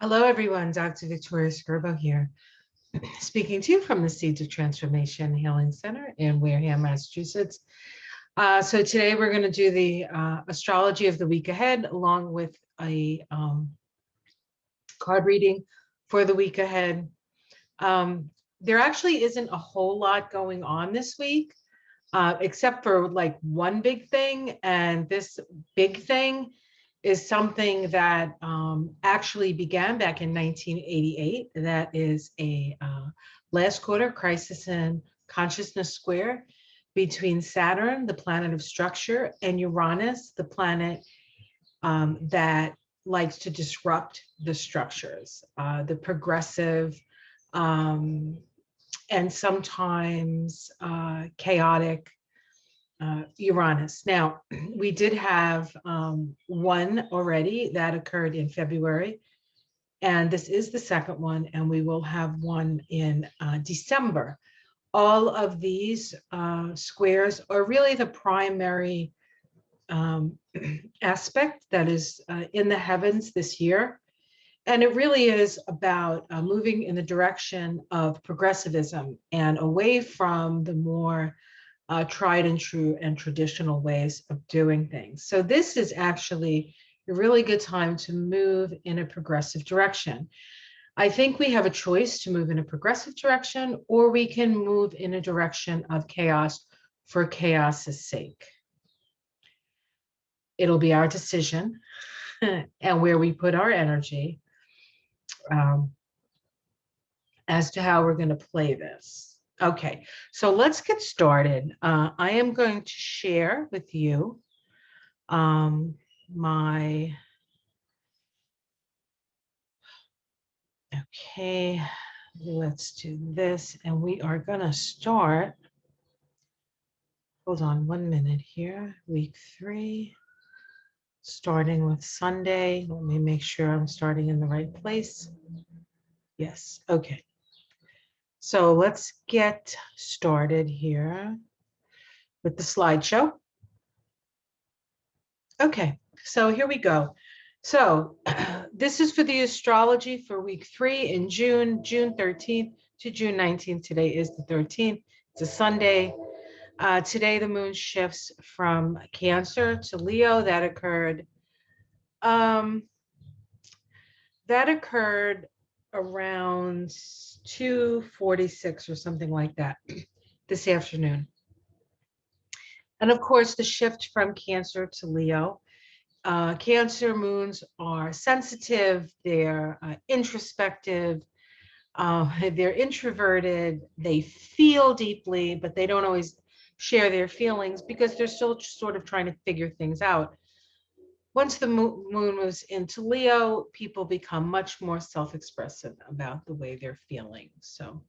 Hello, everyone. Dr. Victoria Skirbo here, speaking to you from the Seeds of Transformation Healing Center in Wareham, Massachusetts. So today we're going to do the astrology of the week ahead, along with a card reading for the week ahead. There actually isn't a whole lot going on this week, except for like one big thing, and this big thing is something that actually began back in 1988. That is a last quarter crisis in consciousness square between Saturn, the planet of structure, and Uranus, the planet that likes to disrupt the structures, the progressive and sometimes chaotic Uranus. Now, we did have one already that occurred in February, and this is the second one, and we will have one in December. All of these squares are really the primary aspect that is in the heavens this year. And it really is about moving in the direction of progressivism and away from the more tried and true and traditional ways of doing things. So this is actually a really good time to move in a progressive direction. I think we have a choice to move in a progressive direction, or we can move in a direction of chaos for chaos's sake. It'll be our decision and where we put our energy as to how we're going to play this. Okay, so let's get started. I am going to share with you my, okay, let's do this. And we are going to start, hold on 1 minute here, week 3, starting with Sunday. Let me make sure I'm starting in the right place. Yes, okay. So let's get started here with the slideshow. Okay, so here we go. So this is for the astrology for week 3 in June 13th to June 19th. Today is the 13th. It's a Sunday. Today the moon shifts from Cancer to Leo. That occurred around 2:46 or something like that this afternoon. And of course, the shift from Cancer to Leo. Cancer moons are sensitive, they're introspective, they're introverted, they feel deeply, but they don't always share their feelings because they're still sort of trying to figure things out. Once the moon moves into Leo, people become much more self-expressive about the way they're feeling. So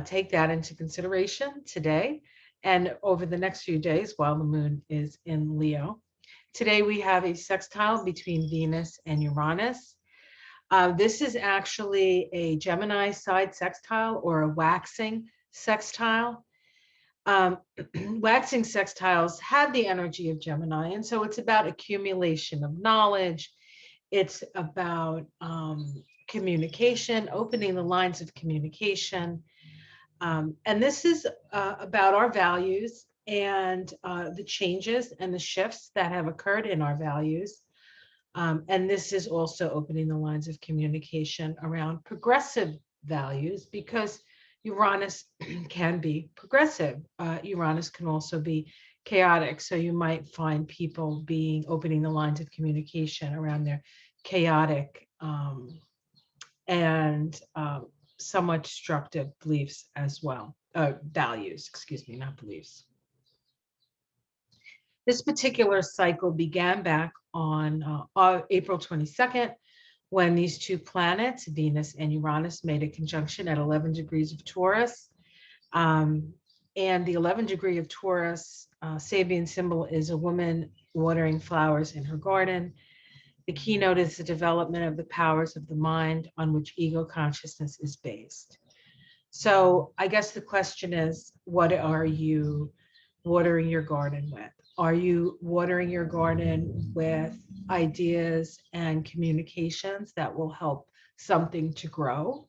take that into consideration today and over the next few days while the moon is in Leo. Today we have a sextile between Venus and Uranus. This is actually a Gemini side sextile or a waxing sextile. Waxing sextiles have the energy of Gemini, and so it's about accumulation of knowledge. It's about communication, opening the lines of communication. And this is about our values and the changes and the shifts that have occurred in our values. And this is also opening the lines of communication around progressive values because Uranus can be progressive. Uranus can also be chaotic. So you might find people opening the lines of communication around their chaotic and somewhat destructive beliefs as well. Values, excuse me, not beliefs. This particular cycle began back on April 22nd, when these two planets, Venus and Uranus, made a conjunction at 11 degrees of Taurus. And the 11 degree of Taurus, Sabian symbol is a woman watering flowers in her garden. The keynote is the development of the powers of the mind on which ego consciousness is based. So I guess the question is, what are you watering your garden with? Are you watering your garden with ideas and communications that will help something to grow,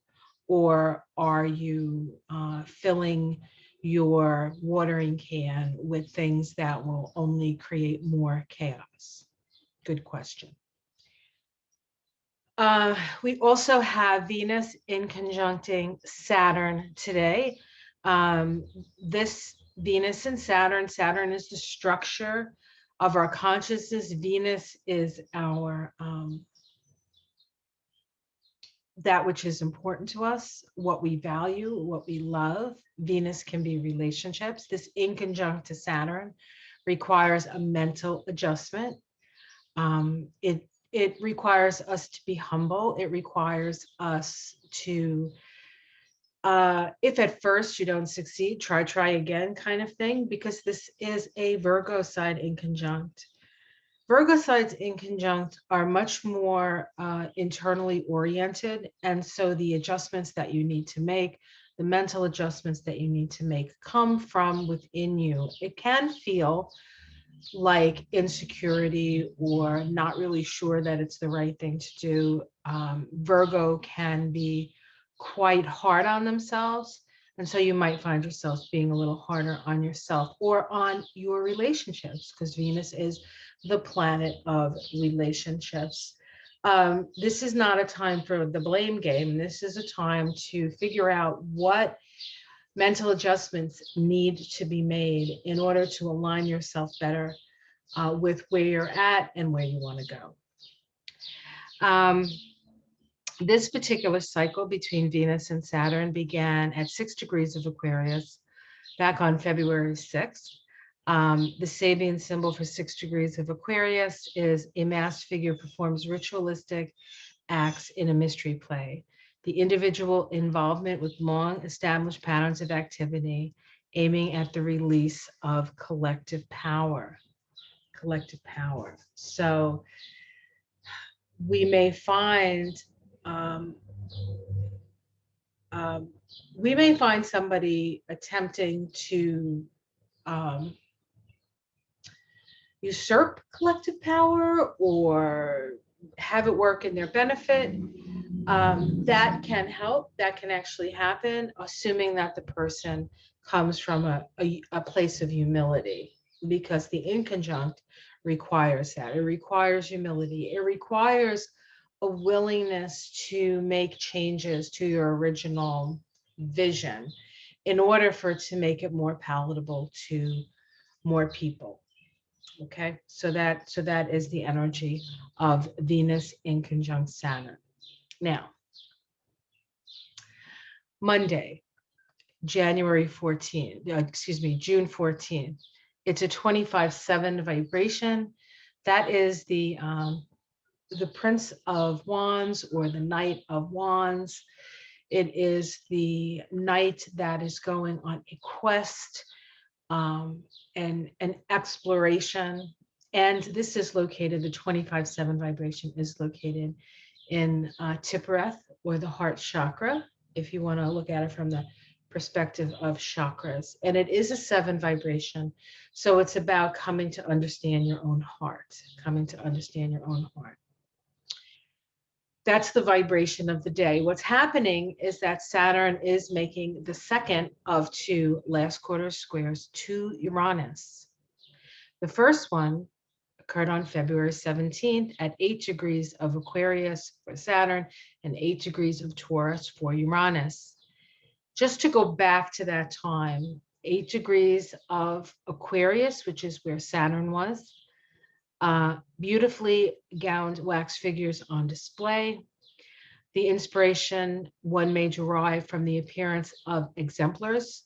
or are you filling your watering can with things that will only create more chaos? Good question. We also have Venus in conjuncting Saturn today. This Venus and Saturn, Saturn is the structure of our consciousness. Venus is our that which is important to us, what we value, what we love. Venus can be relationships. This in conjunct to Saturn requires a mental adjustment. It requires us to be humble. It requires us to, if at first you don't succeed, try again kind of thing, because this is a Virgo side in conjunct. Virgo sides in conjunct are much more internally oriented. And so the adjustments that you need to make, the mental adjustments that you need to make come from within you. It can feel like insecurity or not really sure that it's the right thing to do. Virgo can be quite hard on themselves. And so you might find yourself being a little harder on yourself or on your relationships, because Venus is the planet of relationships. This is not a time for the blame game. This is a time to figure out what mental adjustments need to be made in order to align yourself better with where you're at and where you want to go. This particular cycle between Venus and Saturn began at 6 degrees of Aquarius back on February 6th. The Sabian symbol for 6 degrees of Aquarius is a masked figure performs ritualistic acts in a mystery play. The individual involvement with long established patterns of activity aiming at the release of collective power. Collective power. So we may find somebody attempting to usurp collective power or have it work in their benefit. That can help. That can actually happen, assuming that the person comes from a place of humility, because the inconjunct requires that. It requires humility. It requires a willingness to make changes to your original vision in order for it to make it more palatable to more people. Okay, so that is the energy of Venus in conjunct Saturn. Now, Monday, June 14th. It's a 25/7 vibration. That is the Prince of Wands or the Knight of Wands. It is the knight that is going on a quest and an exploration. And this is located, the 25/7 vibration is located in Tiphereth, or the heart chakra, if you want to look at it from the perspective of chakras. And it is a 7 vibration. So it's about coming to understand your own heart, coming to understand your own heart. That's the vibration of the day. What's happening is that Saturn is making the second of 2 last quarter squares to Uranus. The first one occurred on February 17th at 8 degrees of Aquarius for Saturn and 8 degrees of Taurus for Uranus. Just to go back to that time, 8 degrees of Aquarius, which is where Saturn was, beautifully gowned wax figures on display. The inspiration one may derive from the appearance of exemplars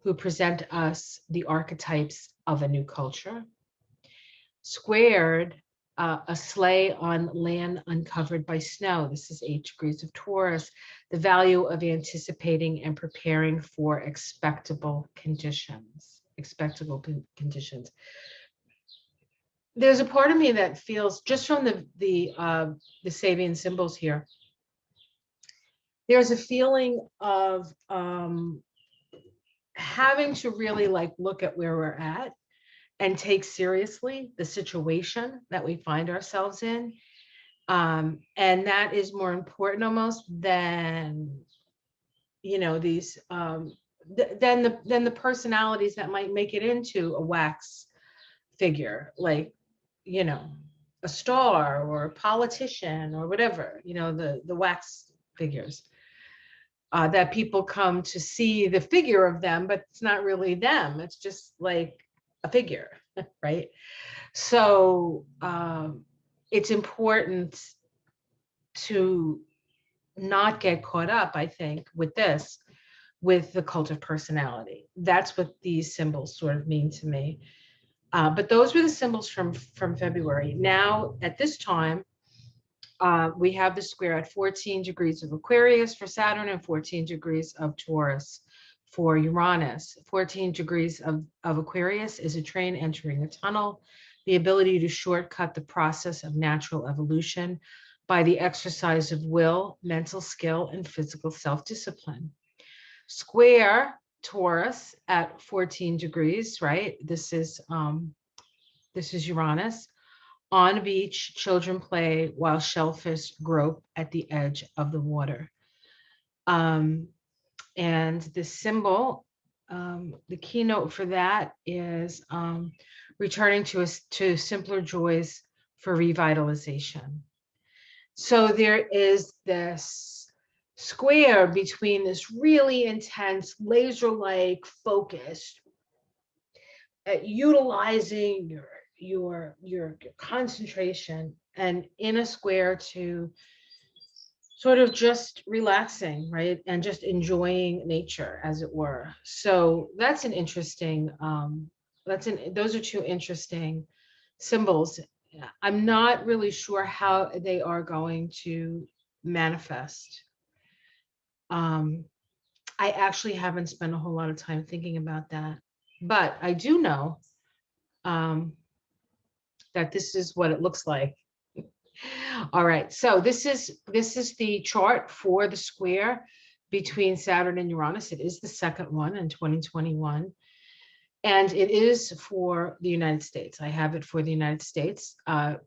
who present us the archetypes of a new culture. Squared, a sleigh on land uncovered by snow. This is 8 degrees of Taurus, the value of anticipating and preparing for expectable conditions. There's a part of me that feels, just from the Sabian symbols here, there's a feeling of having to really look at where we're at and take seriously the situation that we find ourselves in. And that is more important almost than, these, than the personalities that might make it into a wax figure, like, you know, a star or a politician or whatever, the wax figures. That people come to see the figure of them, but it's not really them. It's just like a figure, right? So it's important to not get caught up, I think, with the cult of personality. That's what these symbols sort of mean to me. But those were the symbols from February. Now, at this time, we have the square at 14 degrees of Aquarius for Saturn and 14 degrees of Taurus for Uranus. 14 degrees of Aquarius is a train entering a tunnel, the ability to shortcut the process of natural evolution by the exercise of will, mental skill, and physical self-discipline. Square Taurus at 14 degrees, right? This is Uranus. On a beach, children play while shellfish grope at the edge of the water. And the symbol, the keynote for that is returning to simpler joys for revitalization. So there is this square between this really intense, laser-like focus at utilizing your concentration, and in a square to sort of just relaxing, right? And just enjoying nature, as it were. So that's an interesting, those are two interesting symbols. I'm not really sure how they are going to manifest. I actually haven't spent a whole lot of time thinking about that, but I do know that this is what it looks like. All right, so this is the chart for the square between Saturn and Uranus. It is the second one in 2021, and it is for the United States. I have it for the United States, but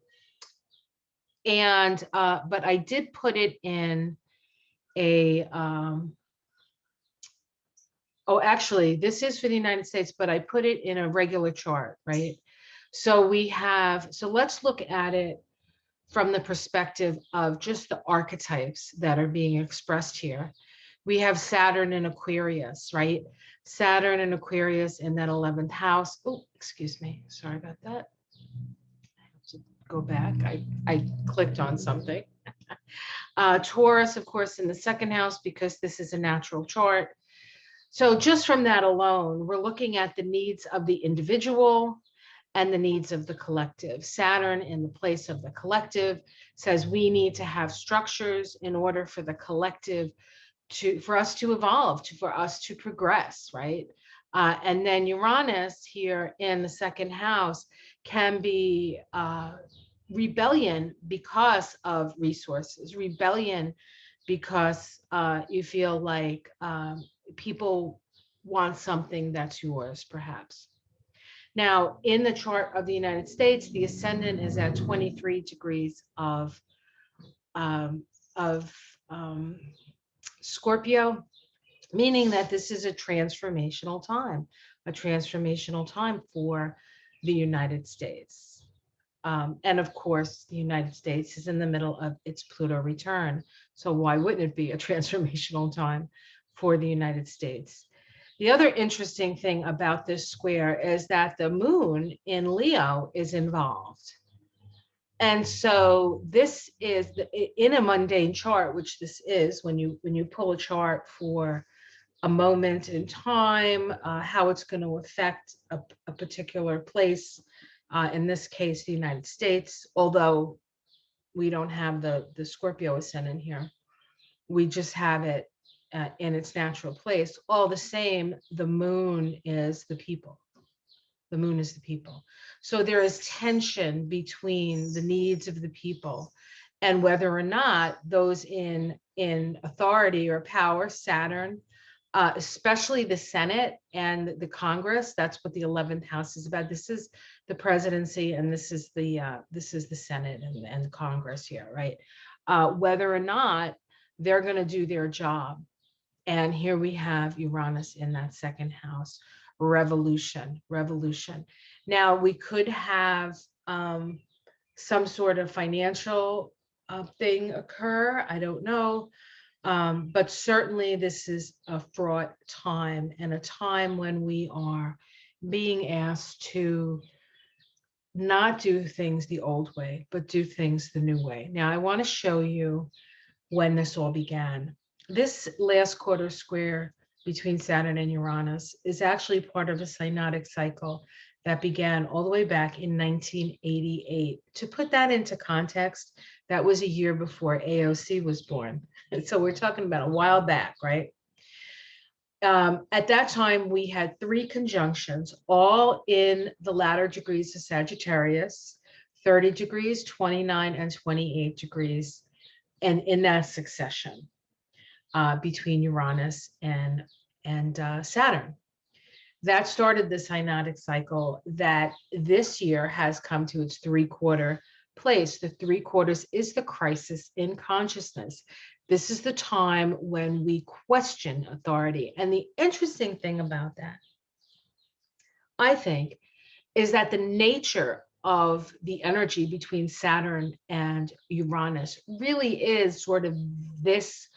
I did put it in a. Oh, actually, this is for the United States, but I put it in a regular chart, right? So let's look at it from the perspective of just the archetypes that are being expressed here. We have Saturn in Aquarius, right? Saturn in Aquarius in that 11th house. Oh, excuse me. Sorry about that. I have to go back. I clicked on something. Taurus, of course, in the second house, because this is a natural chart. So just from that alone, we're looking at the needs of the individual and the needs of the collective. Saturn in the place of the collective says we need to have structures in order for the collective for us to evolve, for us to progress, right? And then Uranus here in the second house can be rebellion because of resources, rebellion because you feel like people want something that's yours, perhaps. Now, in the chart of the United States, the ascendant is at 23 degrees of Scorpio, meaning that this is a transformational time for the United States. And of course, the United States is in the middle of its Pluto return. So why wouldn't it be a transformational time for the United States? The other interesting thing about this square is that the moon in Leo is involved. And so this is in a mundane chart, which this is when you pull a chart for a moment in time, how it's going to affect a particular place. In this case, the United States, although we don't have the Scorpio ascendant here. We just have it in its natural place. All the same, the moon is the people. The moon is the people. So there is tension between the needs of the people and whether or not those in authority or power, Saturn, especially the Senate and the Congress, that's what the 11th house is about. This is the presidency, and this is the Senate and Congress here, right? Whether or not they're going to do their job. And here we have Uranus in that second house. Revolution. Now we could have some sort of financial thing occur. I don't know. But certainly this is a fraught time, and a time when we are being asked to not do things the old way, but do things the new way. Now, I want to show you when this all began. This last quarter square between Saturn and Uranus is actually part of a synodic cycle that began all the way back in 1988. To put that into context, that was a year before AOC was born. And so we're talking about a while back, right? At that time, we had 3 conjunctions, all in the latter degrees of Sagittarius, 30 degrees, 29, and 28 degrees, and in that succession between Uranus and Saturn. That started the synodic cycle that this year has come to its 3/4 place. The 3/4 is the crisis in consciousness. This is the time when we question authority. And the interesting thing about that, I think, is that the nature of the energy between Saturn and Uranus really is sort of this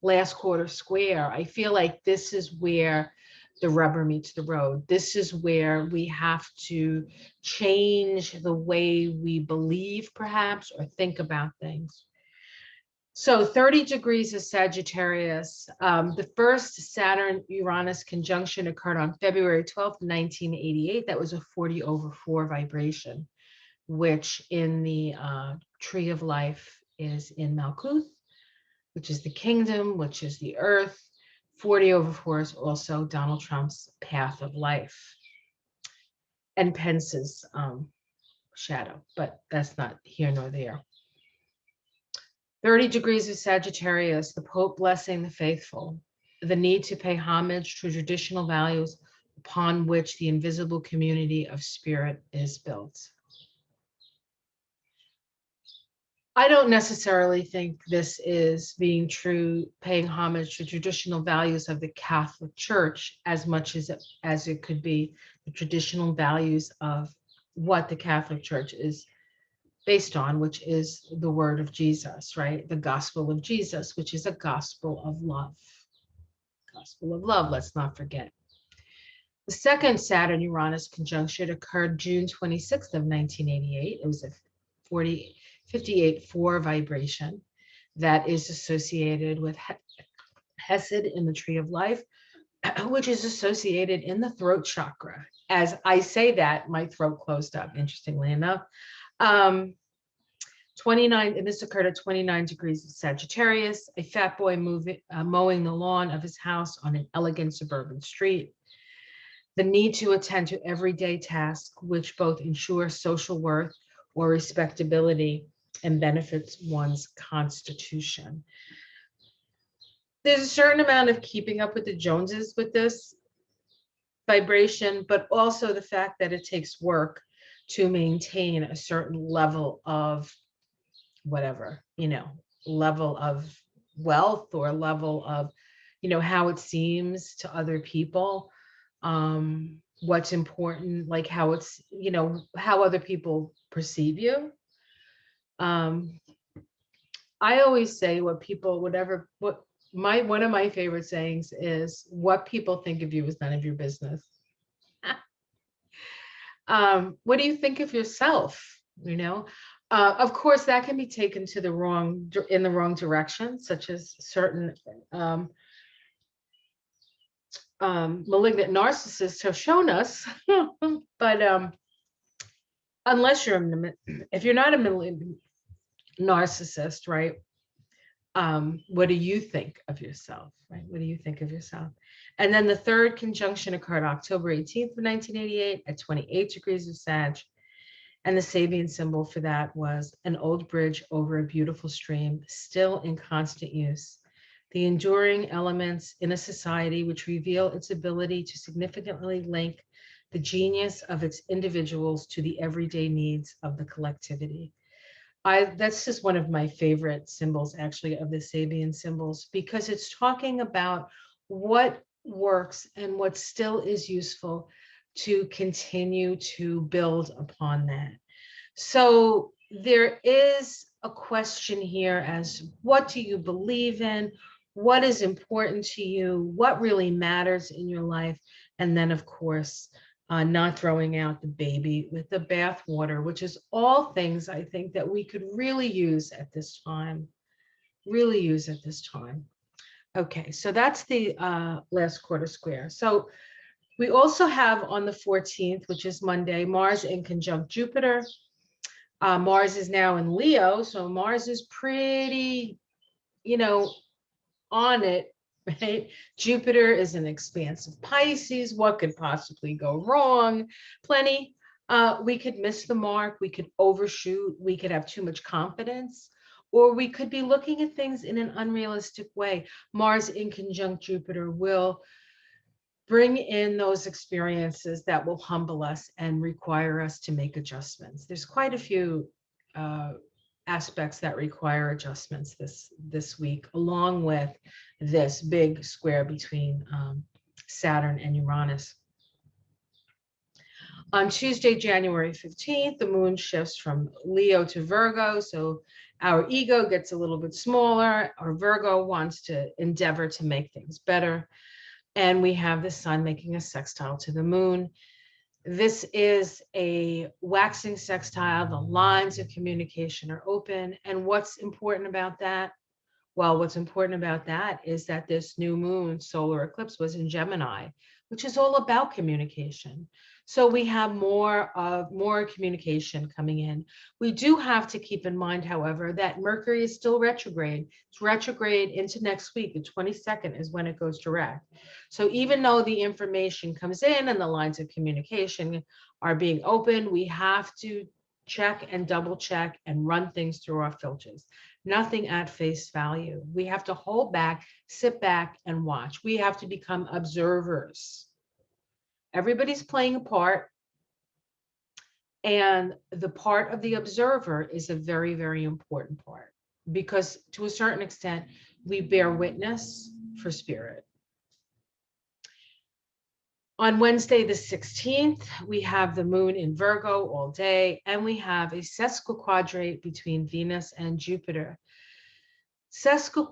last quarter square. I feel like this is where the rubber meets the road. This is where we have to change the way we believe, perhaps, or think about things. So 30 degrees of Sagittarius. The first Saturn-Uranus conjunction occurred on February 12th, 1988. That was a 40/4 vibration, which in the tree of life is in Malkuth, which is the kingdom, which is the earth. 40/4 is also Donald Trump's path of life and Pence's shadow, but that's not here nor there. 30 degrees of Sagittarius, the Pope blessing the faithful, the need to pay homage to traditional values upon which the invisible community of spirit is built. I don't necessarily think this is being true, paying homage to traditional values of the Catholic Church as much as it could be the traditional values of what the Catholic Church is based on, which is the word of Jesus, right? The gospel of Jesus, which is a gospel of love. Gospel of love, let's not forget. The second Saturn-Uranus conjunction occurred June 26th of 1988. It was a 58/4 vibration that is associated with Hesed in the tree of life, which is associated in the throat chakra. As I say that, my throat closed up, interestingly enough. 29, and this occurred at 29 degrees of Sagittarius, a fat boy mowing the lawn of his house on an elegant suburban street. The need to attend to everyday tasks, which both ensure social worth or respectability and benefits one's constitution. There's a certain amount of keeping up with the Joneses with this vibration, but also the fact that it takes work to maintain a certain level of whatever, level of wealth or level of, how it seems to other people, what's important, like how it's, how other people perceive you. I always say one of my favorite sayings is, what people think of you is none of your business. What do you think of yourself? Of course, that can be taken to in the wrong direction, such as certain malignant narcissists have shown us. But if you're not a malignant narcissist, right? What do you think of yourself, right? What do you think of yourself? And then the third conjunction occurred October 18th of 1988 at 28 degrees of Sag. And the Sabian symbol for that was an old bridge over a beautiful stream, still in constant use. The enduring elements in a society which reveal its ability to significantly link the genius of its individuals to the everyday needs of the collectivity. That's just one of my favorite symbols, actually, of the Sabian symbols, because it's talking about what works and what still is useful to continue to build upon that. So there is a question here as what do you believe in? What is important to you? What really matters in your life? And then, of course, not throwing out the baby with the bathwater, which is all things I think that we could really use at this time. Really use at this time. Okay, so that's the last quarter square. So we also have on the 14th, which is Monday, Mars in conjunct Jupiter. Mars is now in Leo, so Mars is pretty, on it, right? Jupiter is an expansive Pisces. What could possibly go wrong? Plenty. We could miss the mark. We could overshoot. We could have too much confidence. Or we could be looking at things in an unrealistic way. Mars in conjunct Jupiter will bring in those experiences that will humble us and require us to make adjustments. There's quite a few aspects that require adjustments this week, along with this big square between Saturn and Uranus. On Tuesday, January 15th, the moon shifts from Leo to Virgo, so our ego gets a little bit smaller. Our Virgo wants to endeavor to make things better. And we have the sun making a sextile to the moon. This is a waxing sextile. The lines of communication are open. And what's important about that? Well, what's important about that is that this new moon solar eclipse was in Gemini, which is all about communication. So we have more communication coming in. We do have to keep in mind, however, that Mercury is still retrograde. It's retrograde into next week. The 22nd is when it goes direct. So even though the information comes in and the lines of communication are being opened, we have to check and double check and run things through our filters. Nothing at face value. We have to hold back, sit back, and watch. We have to become observers. Everybody's playing a part, and the part of the observer is a very, very important part, because to a certain extent, we bear witness for spirit. On Wednesday, the 16th, we have the moon in Virgo all day, and we have a sesquiquadrate between Venus and Jupiter.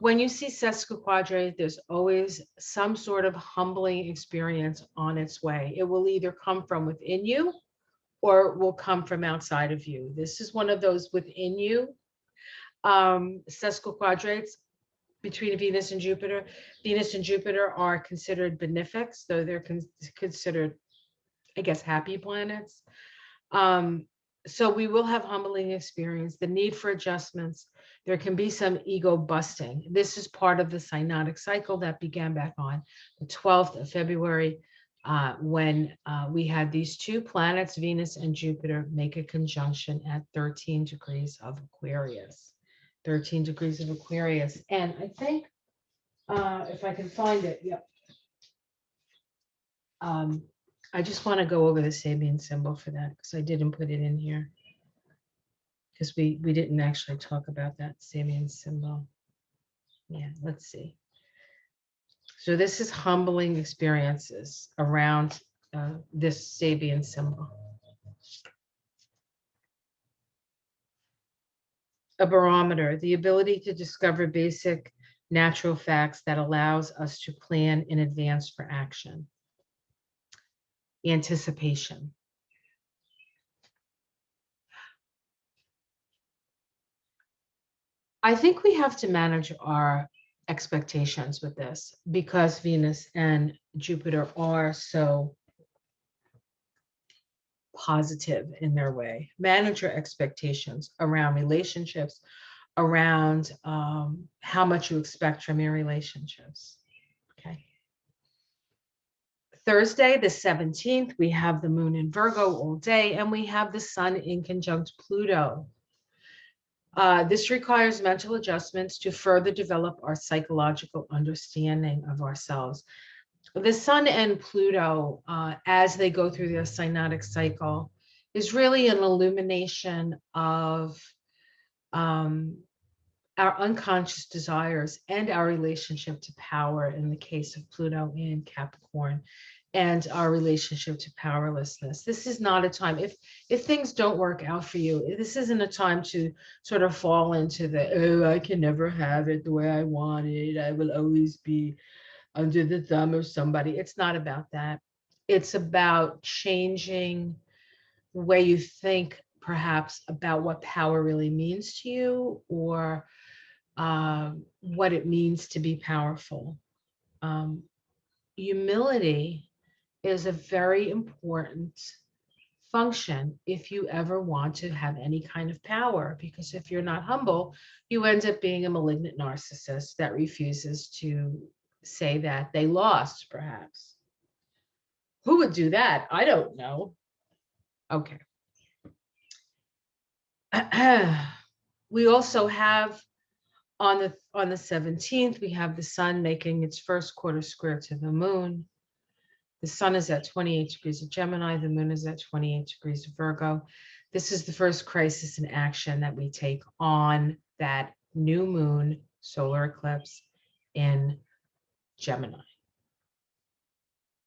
When you see sesquiquadrate, there's always some sort of humbling experience on its way. It will either come from within you or will come from outside of you. This is one of those within you sesquiquadrates between Venus and Jupiter. Venus and Jupiter are considered benefics, though they're considered, I guess, happy planets. So we will have humbling experience, the need for adjustments. There can be some ego busting. This is part of the synodic cycle that began back on the 12th of February when we had these two planets, Venus and Jupiter, make a conjunction at 13 degrees of Aquarius. 13 degrees of Aquarius. And I think, if I can find it, yep. I just want to go over the Sabian symbol for that because I didn't put it in here. Because we didn't actually talk about that Sabian symbol. Yeah, let's see. So this is humbling experiences around this Sabian symbol. A barometer, the ability to discover basic natural facts that allows us to plan in advance for action. Anticipation. I think we have to manage our expectations with this because Venus and Jupiter are so positive in their way. Manage your expectations around relationships, around how much you expect from your relationships. Okay. Thursday, the 17th, we have the moon in Virgo all day, and we have the sun in conjunct Pluto. This requires mental adjustments to further develop our psychological understanding of ourselves. the sun and Pluto, as they go through their synodic cycle, is really an illumination of um, our unconscious desires and our relationship to power in the case of Pluto in Capricorn, and our relationship to powerlessness. This is not a time, if things don't work out for you, this isn't a time to sort of fall into the, oh, I can never have it the way I want it, I will always be under the thumb of somebody. It's not about that. It's about changing the way you think, perhaps, about what power really means to you, or what it means to be powerful. Um, Humility is a very important function if you ever want to have any kind of power, because if you're not humble, you end up being a malignant narcissist that refuses to say that they lost, perhaps. Who would do that? I don't know. Okay. We also have on the 17th, we have the sun making its first quarter square to the moon. The sun is at 28 degrees of Gemini. The moon is at 28 degrees of Virgo. This is the first crisis in action that we take on that new moon solar eclipse in Gemini.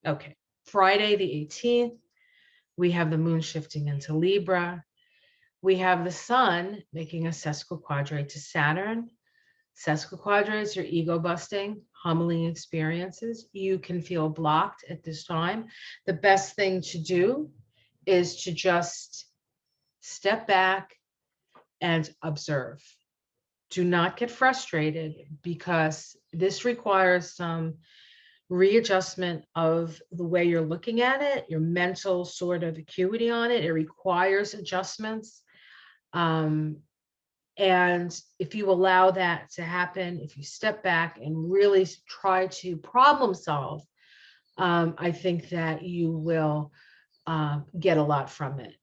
Okay, Friday the 18th, we have the moon shifting into Libra. We have the sun making a sesquiquadrate to Saturn. Sesquiquadrates are ego busting, humbling experiences. You can feel blocked at this time. The best thing to do is to just step back and observe. Do not get frustrated, because this requires some readjustment of the way you're looking at it, your mental sort of acuity on it. It requires adjustments. And if you allow that to happen, if you step back and really try to problem solve, I think that you will get a lot from it.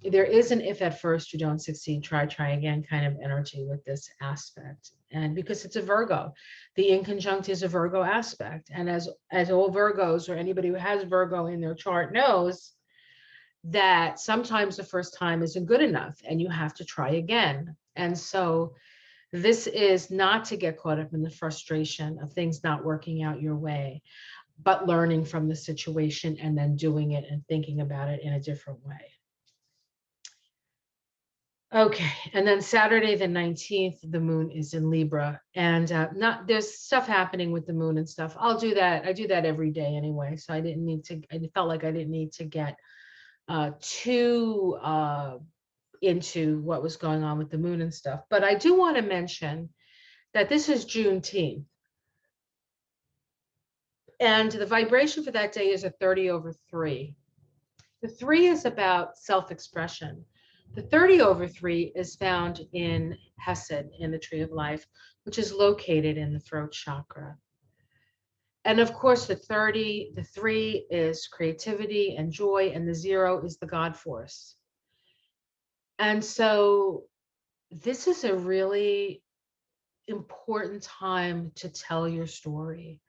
There is an if at first you don't succeed, try again kind of energy with this aspect. And because it's a Virgo, the inconjunct is a Virgo aspect. And as all Virgos, or anybody who has Virgo in their chart knows, that sometimes the first time isn't good enough and you have to try again. And so this is not to get caught up in the frustration of things not working out your way, but learning from the situation and then doing it and thinking about it in a different way. Okay, and then Saturday the 19th, the moon is in Libra, and there's stuff happening with the moon and stuff. I'll do that. I do that every day anyway, so I felt like I didn't need to get too into what was going on with the moon and stuff. But I do want to mention that this is Juneteenth, and the vibration for that day is a 30/3. The 3 is about self-expression. The 30/3 is found in Hesed, in the Tree of Life, which is located in the throat chakra. And of course, the 3 is creativity and joy, and the 0 is the God force. And so this is a really important time to tell your story,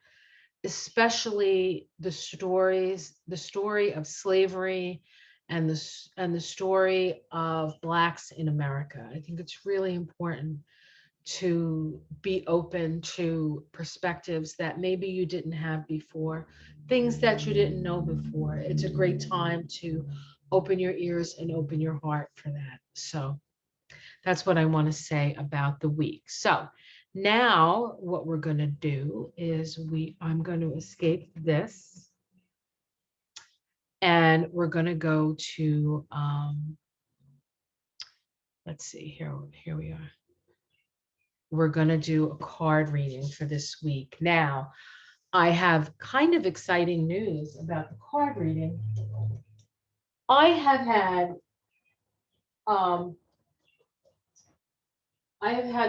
especially the story of slavery and the story of Blacks in America. I think it's really important to be open to perspectives that maybe you didn't have before, things that you didn't know before. It's a great time to open your ears and open your heart for that. So that's what I want to say about the week. So now what we're going to do is I'm going to escape this, and we're going to go to, let's see, here we are. We're going to do a card reading for this week. Now, I have kind of exciting news about the card reading. I have had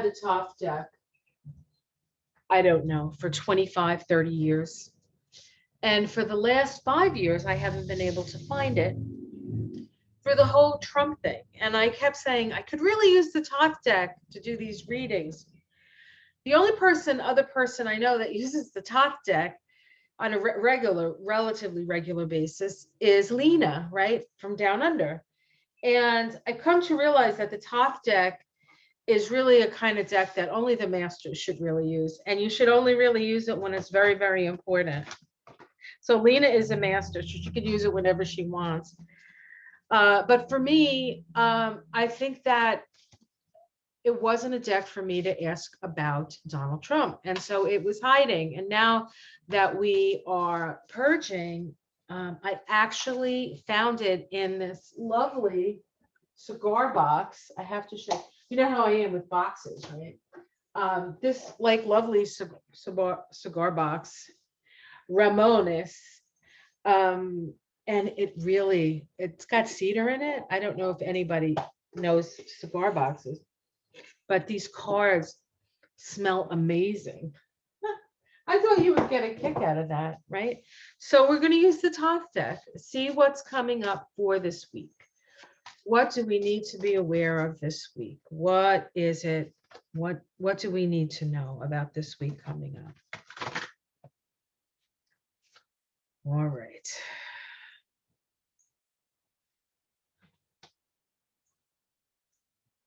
the Toth Deck, I don't know, for 25, 30 years. And for the last 5 years, I haven't been able to find it for the whole Trump thing. And I kept saying, I could really use the Toth Deck to do these readings. The only other person I know that uses the Toth Deck on a relatively regular basis is Lena, right? From Down Under. And I've come to realize that the Toth Deck is really a kind of deck that only the masters should really use. And you should only really use it when it's very, very important. So Lena is a master, so she could use it whenever she wants. But for me, I think that it wasn't a deck for me to ask about Donald Trump. And so it was hiding. And now that we are purging, I actually found it in this lovely cigar box. I have to show, you know how I am with boxes, right? This like lovely cigar box, Ramones. And it's got cedar in it. I don't know if anybody knows cigar boxes, but these cards smell amazing. I thought you would get a kick out of that, right? So we're going to use the Toth Deck, see what's coming up for this week. What do we need to be aware of this week? What is it? What do we need to know about this week coming up? All right.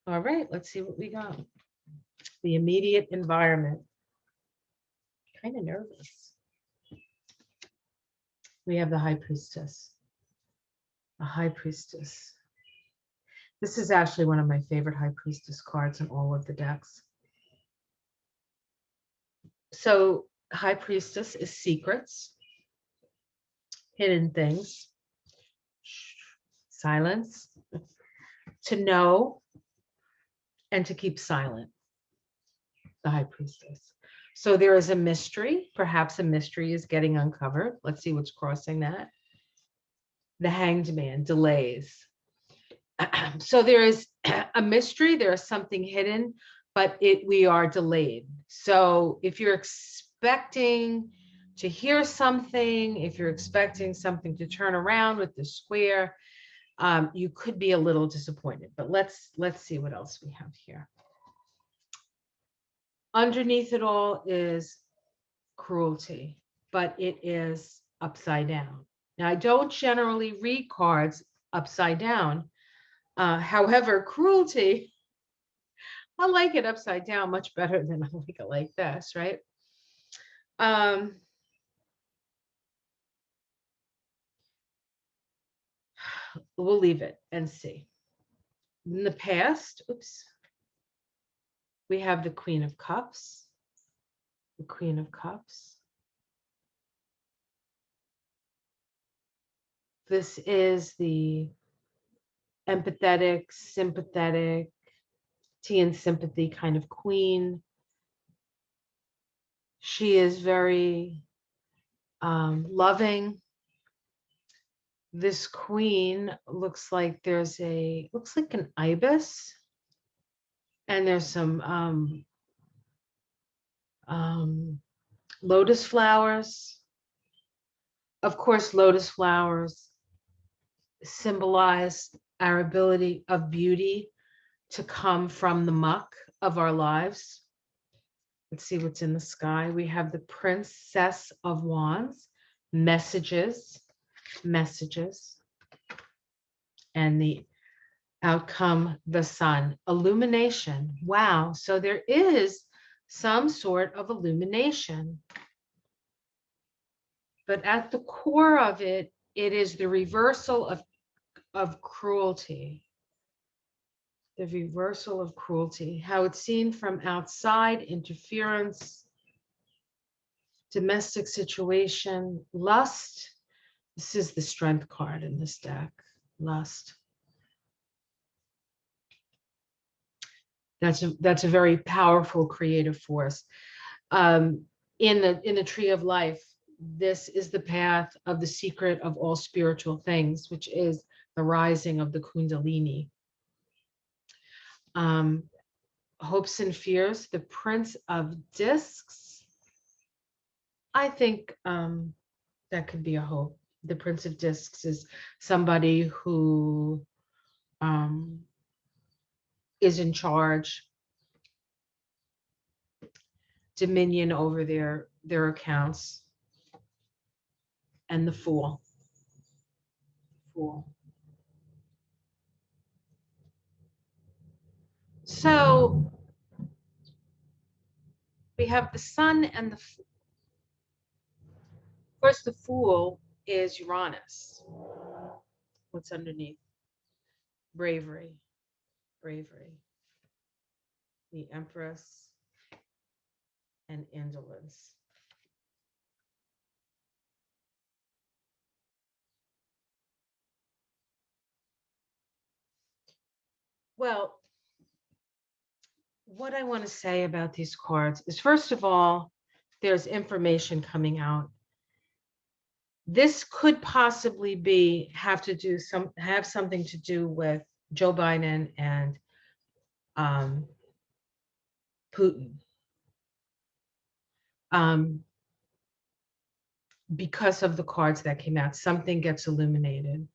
All right, let's see what we got. The immediate environment. Kind of nervous. We have the High Priestess. A High Priestess. This is actually one of my favorite High Priestess cards in all of the decks. So High Priestess is secrets, hidden things, silence, to know, and to keep silent. The High Priestess. So there is a mystery. Perhaps a mystery is getting uncovered. Let's see what's crossing that. The Hanged Man, delays. So there is a mystery. There is something hidden, but we are delayed. So if you're expecting to hear something, if you're expecting something to turn around with the square, you could be a little disappointed. But let's see what else we have here. Underneath it all is cruelty, but it is upside down. Now, I don't generally read cards upside down. However, cruelty, I like it upside down much better than I like it like this, right? We'll leave it and see. In the past, oops, we have the Queen of Cups, the Queen of Cups. This is the empathetic, sympathetic, tea and sympathy kind of queen. She is very loving. This queen looks like looks like an ibis, and there's some lotus flowers. Of course, lotus flowers symbolize our ability of beauty to come from the muck of our lives. Let's see what's in the sky. We have the Princess of Wands, messages, and the outcome, the sun, illumination. Wow, so there is some sort of illumination. But at the core of it, it is the reversal of cruelty. The reversal of cruelty, how it's seen from outside, interference, domestic situation, lust. This is the strength card in this deck, lust. That's a very powerful creative force. In the tree of life, this is the path of the secret of all spiritual things, which is the rising of the Kundalini. Hopes and fears, the Prince of Discs. I think that could be a hope. The Prince of Discs is somebody who is in charge, dominion over their accounts. and the Fool. Fool. So we have the Sun and the Fool. First, the Fool is Uranus. What's underneath? Bravery. Bravery. The Empress and indolence. Well, what I want to say about these cards is, first of all, there's information coming out. This could possibly have something to do with Joe Biden and Putin. Because of the cards that came out, something gets illuminated.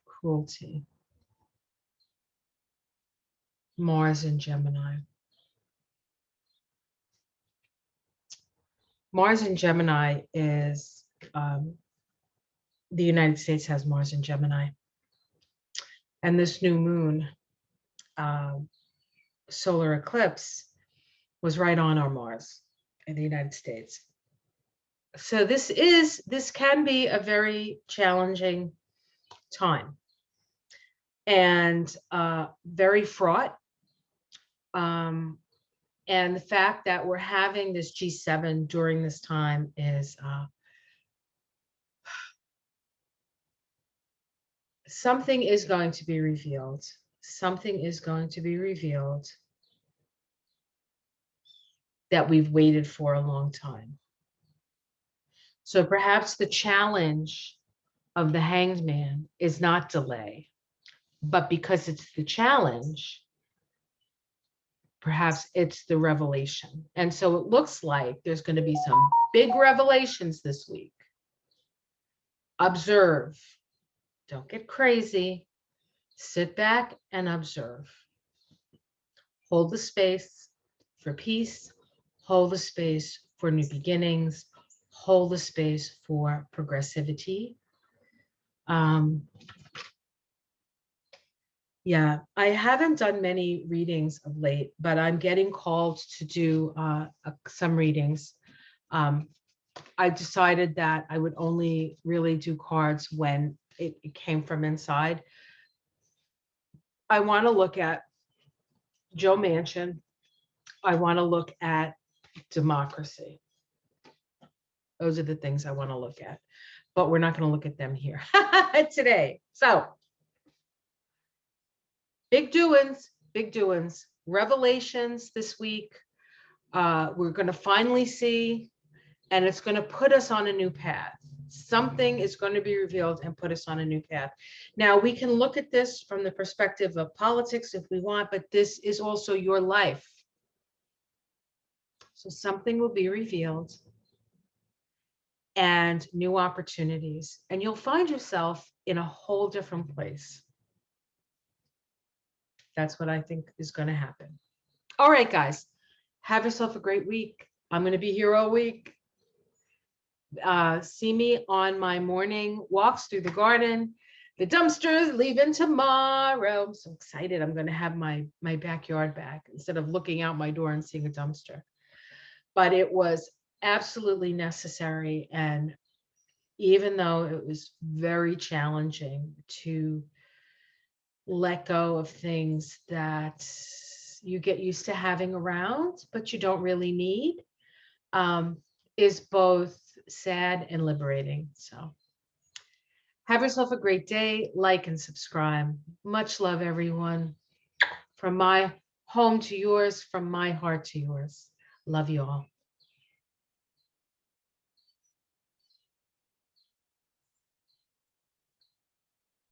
Cruelty. Mars and Gemini. Mars and Gemini is, the United States has Mars and Gemini. And this new moon, solar eclipse, was right on our Mars in the United States. So this can be a very challenging time and very fraught. And the fact that we're having this G7 during this time is something is going to be revealed. Something is going to be revealed that we've waited for a long time. So perhaps the challenge of the Hanged Man is not delay, but because it's the challenge, perhaps it's the revelation. And so it looks like there's going to be some big revelations this week. Observe. Don't get crazy. Sit back and observe. Hold the space for peace. Hold the space for new beginnings. Hold the space for progressivity. Yeah, I haven't done many readings of late, but I'm getting called to do some readings. I decided that I would only really do cards when it came from inside. I want to look at Joe Manchin. I want to look at democracy. Those are the things I want to look at, but we're not going to look at them here today. So big doings, revelations this week. We're going to finally see, and it's going to put us on a new path. Something is going to be revealed and put us on a new path. Now, we can look at this from the perspective of politics if we want, but this is also your life. So something will be revealed and new opportunities, and you'll find yourself in a whole different place. That's what I think is going to happen. All right, guys, have yourself a great week. I'm going to be here all week. See me on my morning walks through the garden. The dumpster's leaving tomorrow. I'm so excited. I'm going to have my backyard back instead of looking out my door and seeing a dumpster. But it was absolutely necessary. And even though it was very challenging to let go of things that you get used to having around, but you don't really need, is both sad and liberating. So have yourself a great day. Like and subscribe. Much love, everyone. From my home to yours, from my heart to yours. Love you all.